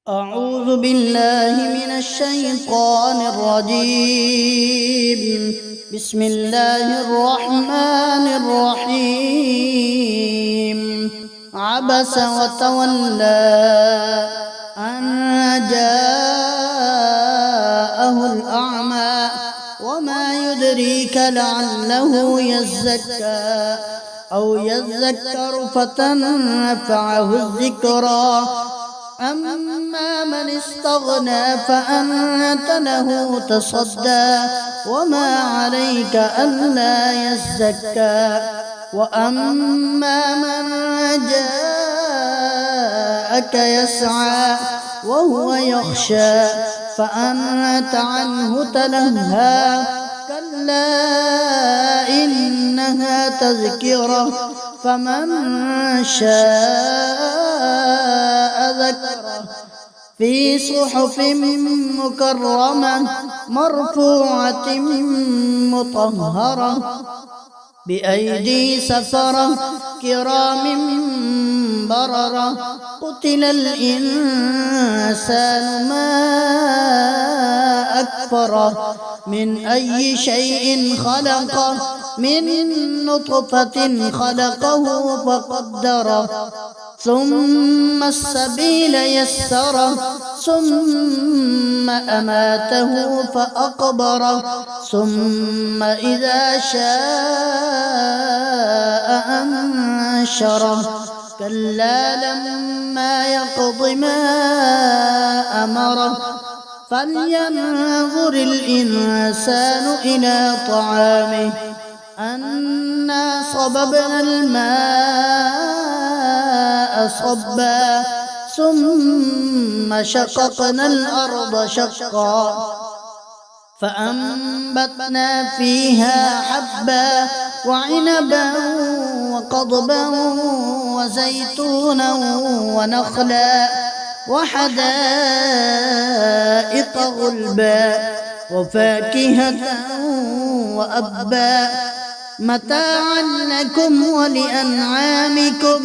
أعوذ بالله من الشيطان الرجيم. بسم الله الرحمن الرحيم. عبس وتولى أن جاءه الأعمى وما يدريك لعله يزكى أو يذكر فتنفعه الذكرى. أما من استغنى فأنت له تصدى وما عليك ألا يزكى. وأما من جاءك يسعى وهو يخشى فأنت عنه تلهى. كلا إنها تذكرة فمن شاء ذكره في صحف مكرمة مرفوعة مطهرة بأيدي سفرة كرام بررة. قتل الإنسان ما أكفره من أي شيء خلقه من نطفة خلقه فقدره ثم السبيل يسره ثم أماته فأقبره ثم إذا شاء أنشره. كلا لما يقض ما أمره فلينظر الإنسان إلى طعامه أنا صببنا الماء صبا ثم شققنا الأرض شقا فأنبتنا فيها حبا وعنبا وقضبا وزيتونا ونخلا وحدائق غلبا وفاكهة وأبا متاعا لكم ولأنعامكم.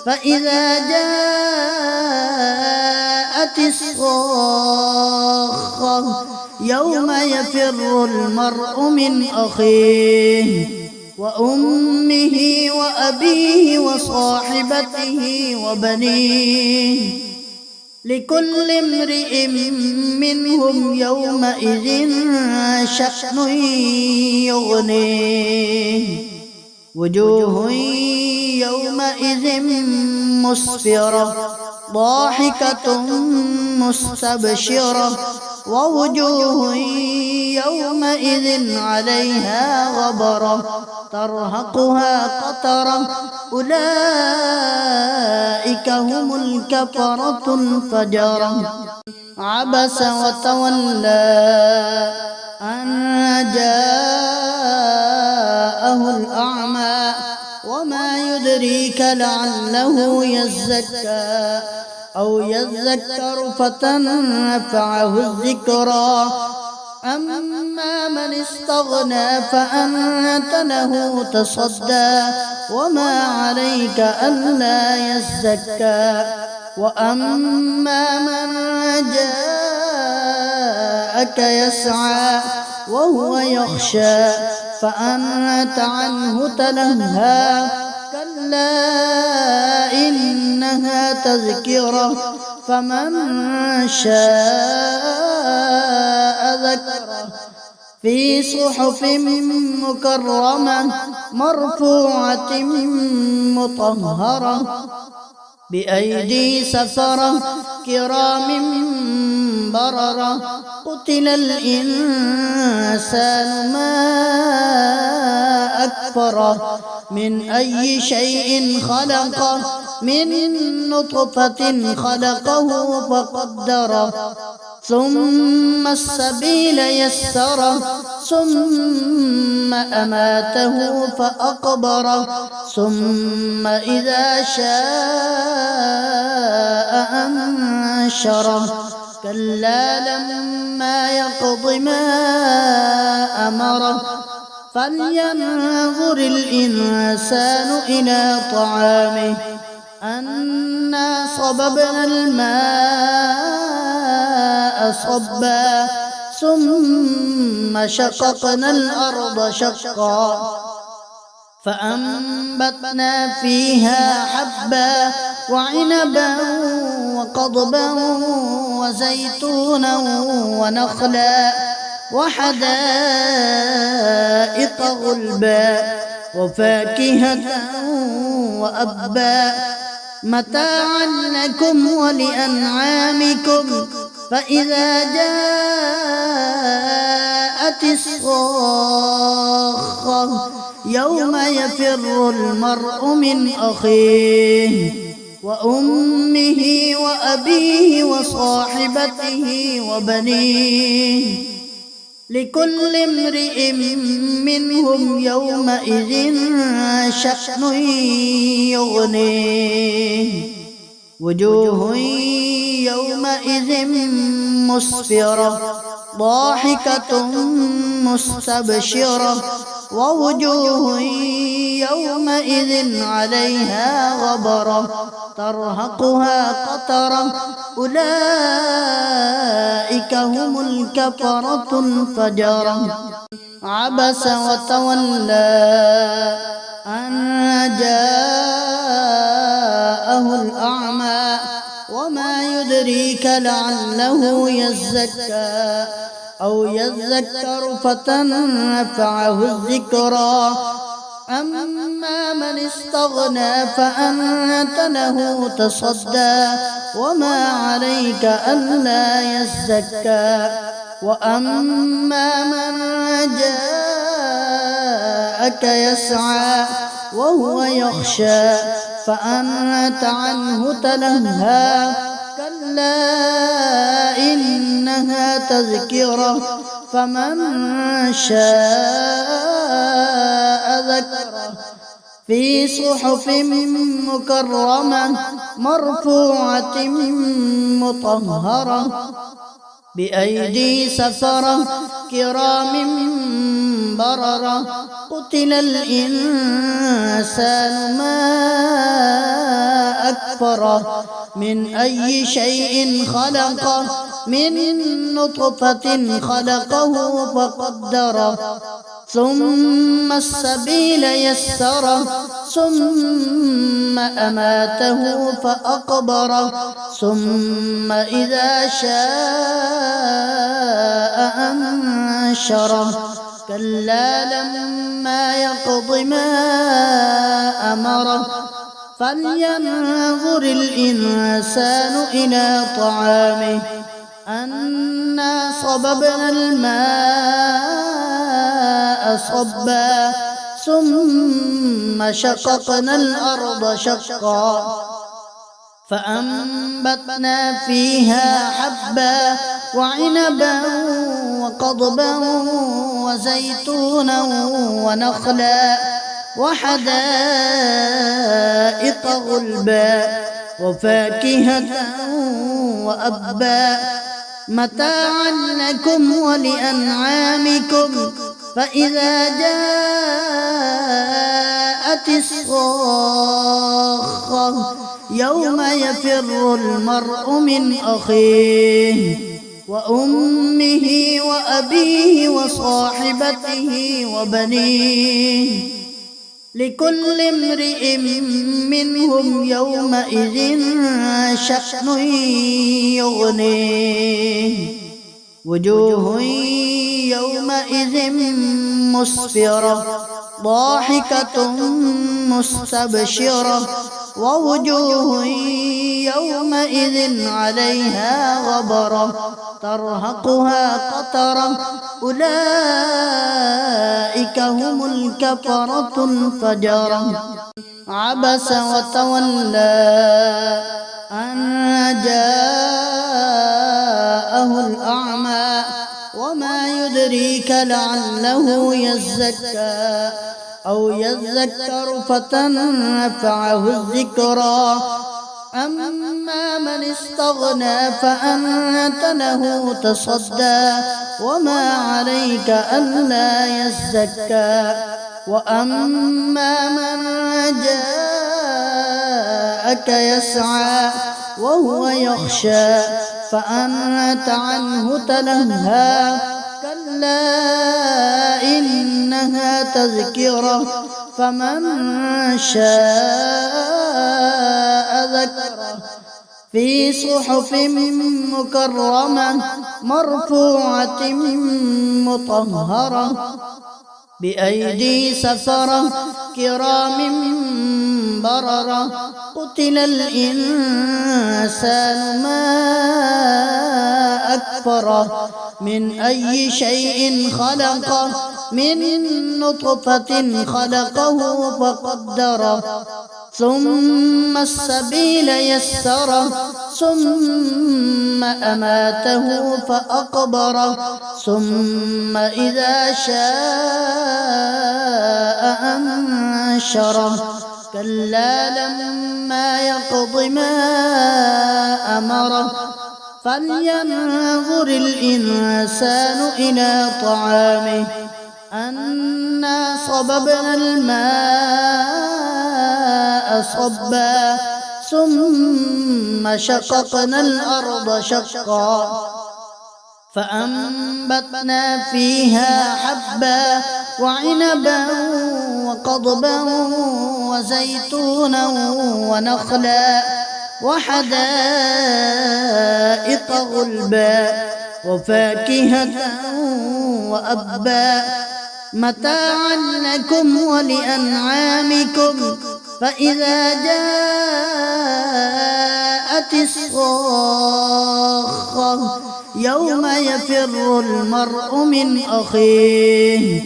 فإذا جاءت الصاخة يوم يفر المرء من أخيه وأمه وأبيه وصاحبته وبنيه لكل امرئ منهم يومئذ شأن يغنيه. وجوه يومئذ مسفرة ضاحكة مستبشرة ووجوه يومئذ عليها غبرة ترهقها قترة أولئك هم الكفرة الفجرة. عبس وتولى أن جاءه الأعمى وما يدريك لعله يزكى أو يذكر فتنفعه الذكرى. أما من استغنى فأنت له تصدى وما عليك ألا يزكى. وأما من جاءك يسعى وهو يخشى فأنت عنه تلهى. كلا إنها تذكرة فمن شاء ذكره في صحف مكرمة مرفوعة مطهرة بأيدي سفرة كرام بررة. قتل الإنسان ما أكفره من أي شيء خلقه من نطفة خلقه فقدره ثم السبيل يسره ثم أماته فأقبره ثم إذا شاء أنشره. كلا لما يقض ما أمره فلينظر الإنسان إلى طعامه أنا صببنا الماء صبا ثم شققنا الأرض شقا فأنبتنا فيها حبا وعنبا وقضبا وزيتونا ونخلا وحدائق غلبا وفاكهة وأبا متاعا لكم ولأنعامكم فإذا جاءت الصاخة يوم يفر المرء من أخيه وأمه وأبيه وصاحبته وبنيه لكل امرئ منهم يومئذ شأن يغنيه وجوه يومئذ مسفرة ضاحكة مستبشرة ووجوه يومئذ عليها غبرة ترهقها قترة أولئك هم الكفرة الفجرة عبس وتولى أن جاءه الأعمى وما يدريك لعله يزكى أو يذكر فتنفعه الذكرى أما من استغنى فأنت له تصدى وما عليك ألا يزكى وأما من جاءك يسعى وهو يخشى فأنت عنه تلهى كلا إنها تذكرة فمن شاء ذكره في صحف مكرمة مرفوعة مطهرة بأيدي سفرة كرام بررة قتل الإنسان ما أكفره من أي شيء خلقه من نطفة خلقه فقدره ثم السبيل يسره ثم أماته فأقبره ثم إذا شاء أنشره كلا لما يقض ما أمره فلينظر الإنسان إلى طعامه أنا صببنا الماء صبا ثم شققنا الأرض شقا فأنبتنا فيها حبا وعنبا وقضبا وزيتونا ونخلا وحدائق غلبا وفاكهة وأبا متاعا لكم ولأنعامكم فإذا جاءت الصاخة يوم يفر المرء من أخيه وأمه وأبيه وصاحبته وبنيه لكل امرئ منهم يومئذ شأن يغنيه وجوه يومئذ مسفرة ضاحكة مستبشرة ووجوه يومئذ عليها غبرة ترهقها قترة أولئك هم الكفرة الفجرة عبس وتولى أن جاءه الأعمى وما يدريك لعله يزكى أو يذكر فتنفعه الذكرى أما من استغنى فأنت له تصدى وما عليك ألا يزكى وأما من جاءك يسعى وهو يخشى فأنت عنه تلهى كلا إنها تذكرة فمن شاء ذكره في صحف مكرمة مرفوعة مطهرة بأيدي سفرة كرام بررة قتل الإنسان ما أكفره من أي شيء خلقه من نطفة خلقه فقدره ثم السبيل يسره ثم أماته فأقبره ثم إذا شاء أنشره كلا لما يقض ما أمره فلينظر الإنسان إلى طعامه أنا صببنا الماء صبا ثم شققنا الأرض شقا فأنبتنا فيها حبا وعنبا وقضبا وزيتونا ونخلا وحدائق غلبا وفاكهة وأبا متاعا لكم ولأنعامكم فإذا جاءت الصاخة يوم يفر المرء من أخيه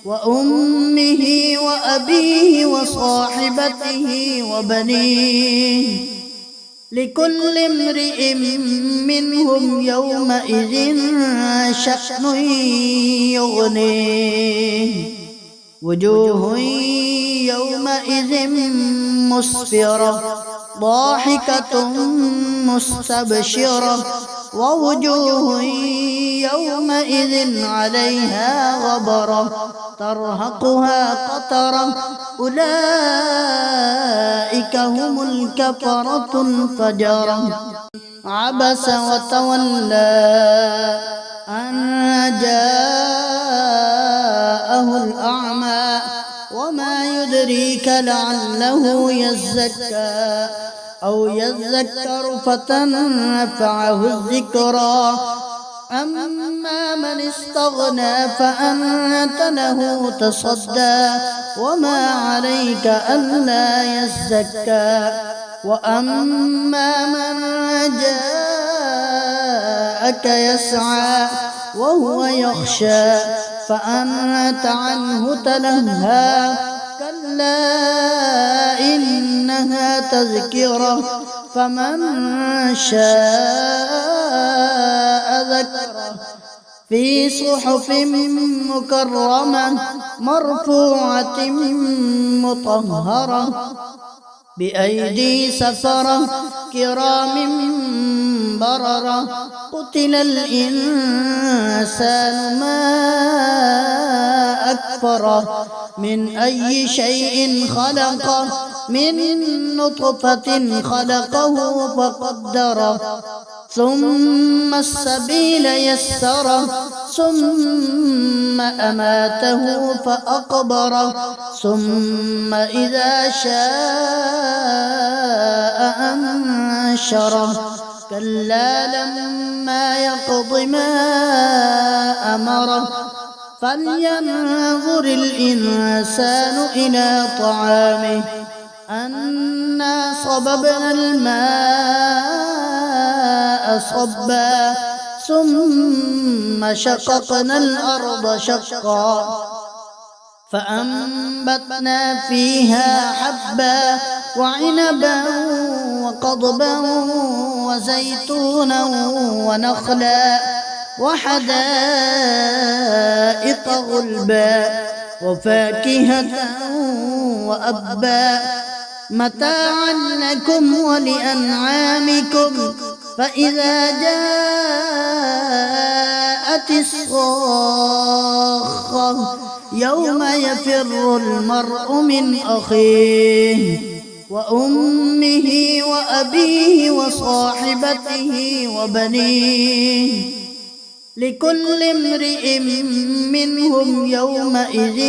وأمه وأبيه وصاحبته وبنيه لكل امرئ منهم يومئذ شأن يغنيه وجوه يومئذ مسفرة ضاحكة مستبشرة ووجوه يومئذ عليها غبرة ترهقها قترة أولئك هم الكفرة الفجرة عبس وتولى أن جاءه الأعمى وما يدريك لعله يزكى أو يذكر فتنفعه الذكرى أما من استغنى فأنت له تصدى وما عليك ألا يزكى وأما من جاءك يسعى وهو يخشى فأنت عنه تلهى كلا إنها تذكرة فمن شاء ذكره في صحف مكرمة مرفوعة مطهرة بأيدي سفرة كرام بررة قتل الإنسان ما أكفره من أي شيء خلقه من نطفة خلقه فقدره ثم السبيل يسره ثم أماته فأقبره ثم إذا شاء أنشره كلا لما يقض ما أمره فلينظر الإنسان إلى طعامه أنا صببنا الماء صبا ثم شققنا الأرض شقا فأنبتنا فيها حبا وعنبا وقضبا وزيتونا ونخلا وحدائق غلبا وفاكهة وأبا متاعا لكم ولأنعامكم فإذا جاءت الصاخة يوم يفر المرء من أخيه وأمه وأبيه وصاحبته وبنيه لكل امرئ منهم يومئذ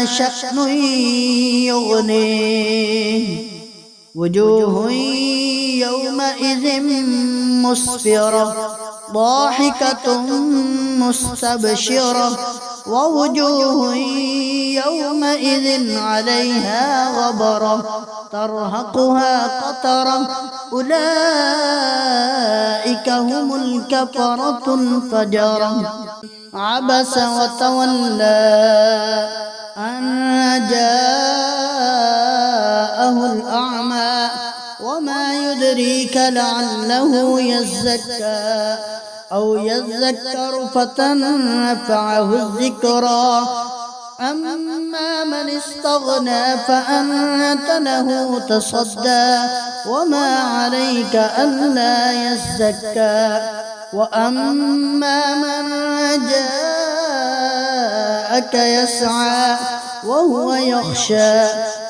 شأن يغنيه وجوه يومئذ مسفرة ضاحكة مستبشرة ووجوه يومئذ عليها غبرة ترهقها قترة أولئك هم الكفرة الفجرة عبس وتولى أن جاءه الأعمى وما يدريك لعله يزكى أو يذكر فتنفعه الذكرى أما من استغنى فأنت له تصدى وما عليك ألا يزكى وأما من جاءك يسعى وهو يخشى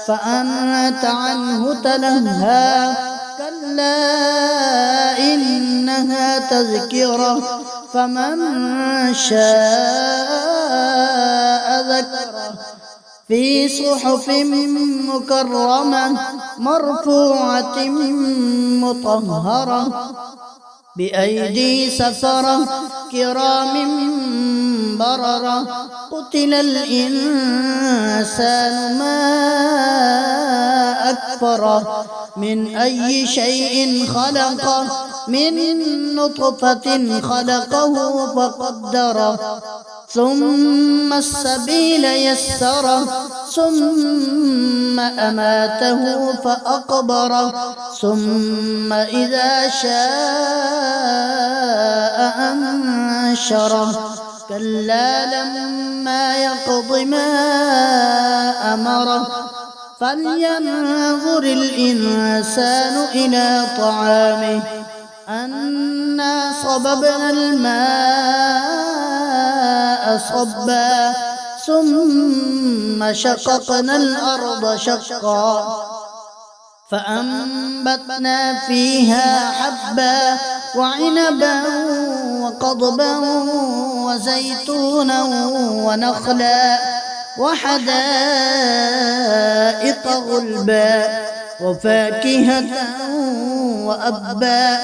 فأنت عنه تلهى كلا إنها تذكرة فمن شاء ذكره في صحف مكرمة مرفوعة مطهرة بأيدي سفرة كرام بررة قتل الإنسان ما أكفره من أي شيء خلقه من نطفة خلقه فقدره ثم السبيل يسره ثم أماته فأقبره ثم إذا شاء أنشره كلا لما يقض ما أمره فلينظر الإنسان إلى طعامه أنا صببنا الماء صبا ثم شققنا الأرض شقا فأنبتنا فيها حبا وعنبا وقضبا وزيتونا ونخلا وحدائق غلبا وفاكهة وأبا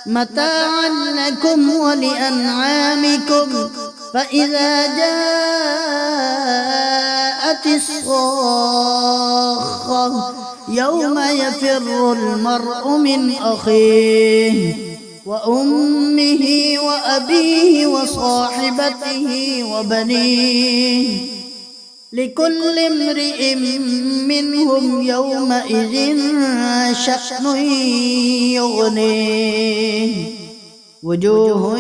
متاعا لكم ولأنعامكم فإذا جاءت الصاخة يوم يفر المرء من أخيه وأمه وأبيه وصاحبته وبنيه لكل امرئ منهم يومئذ شأن يغنيه وجوه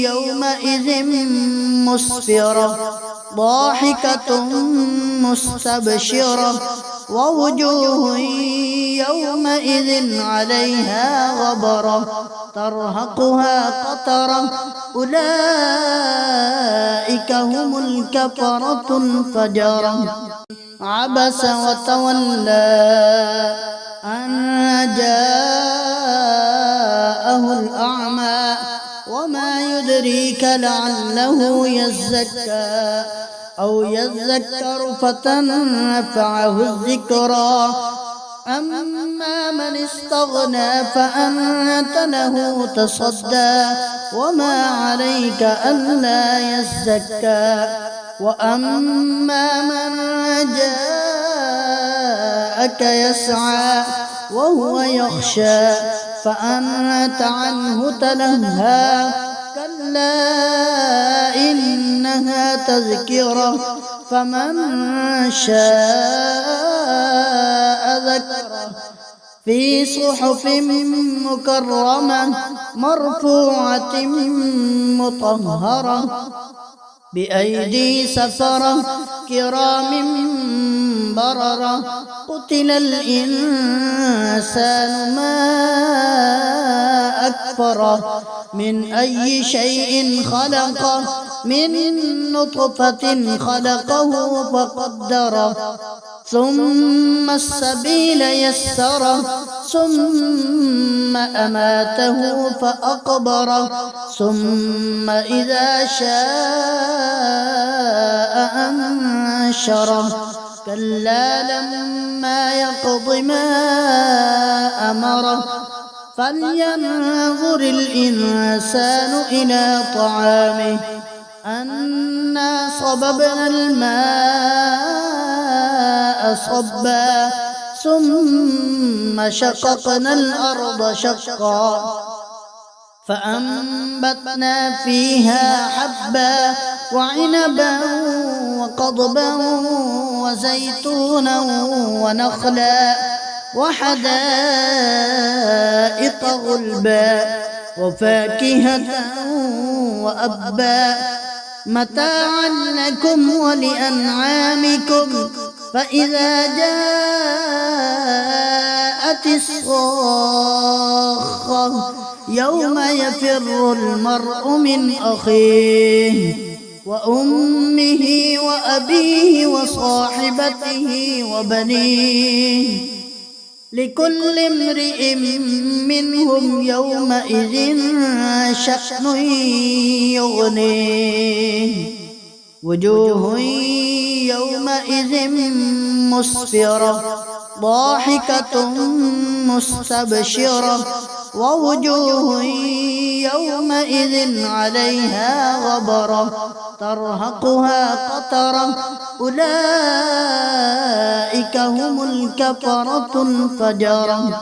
يومئذ مسفرة ضاحكة مستبشرة ووجوه يومئذ عليها غبرة ترهقها قترة أولئك هم الكفرة الفجرة عبس وتولى أن جاءه الأعمى وما يدريك لعله يزكى أو يذكر فتنفعه الذكرى أما من استغنى فأنت له تصدى وما عليك ألا يزكى وأما من جاءك يسعى وهو يخشى فأنت عنه تلهى كلا إنها تذكرة فمن شاء ذكره في صحف مكرمة مرفوعة مطهرة بأيدي سفرة كرام بررة قتل الإنسان ما أكفره من أي شيء خلقه من نطفة خلقه فقدره ثم السبيل يسره ثم أماته فأقبره ثم إذا شاء أنشره كلا لما يقض ما أمره فلينظر الإنسان إلى طعامه أنا صببنا الماء صبا ثم شققنا الأرض شقا فأنبتنا فيها حبا وعنبا وقضبا وزيتونا ونخلا وحدائق غلبا وفاكهة وأبا متاعا لكم ولأنعامكم فإذا جاءت الصاخة يوم يفر المرء من أخيه وأمه وأبيه وصاحبته وبنيه لكل امرئ منهم يومئذ شأن يغنيه وجوه يومئذ مسفرة ضاحكة مستبشرة ووجوه يومئذ عليها غبرة ترهقها قترة أولئك هم الكفرة الفجرة.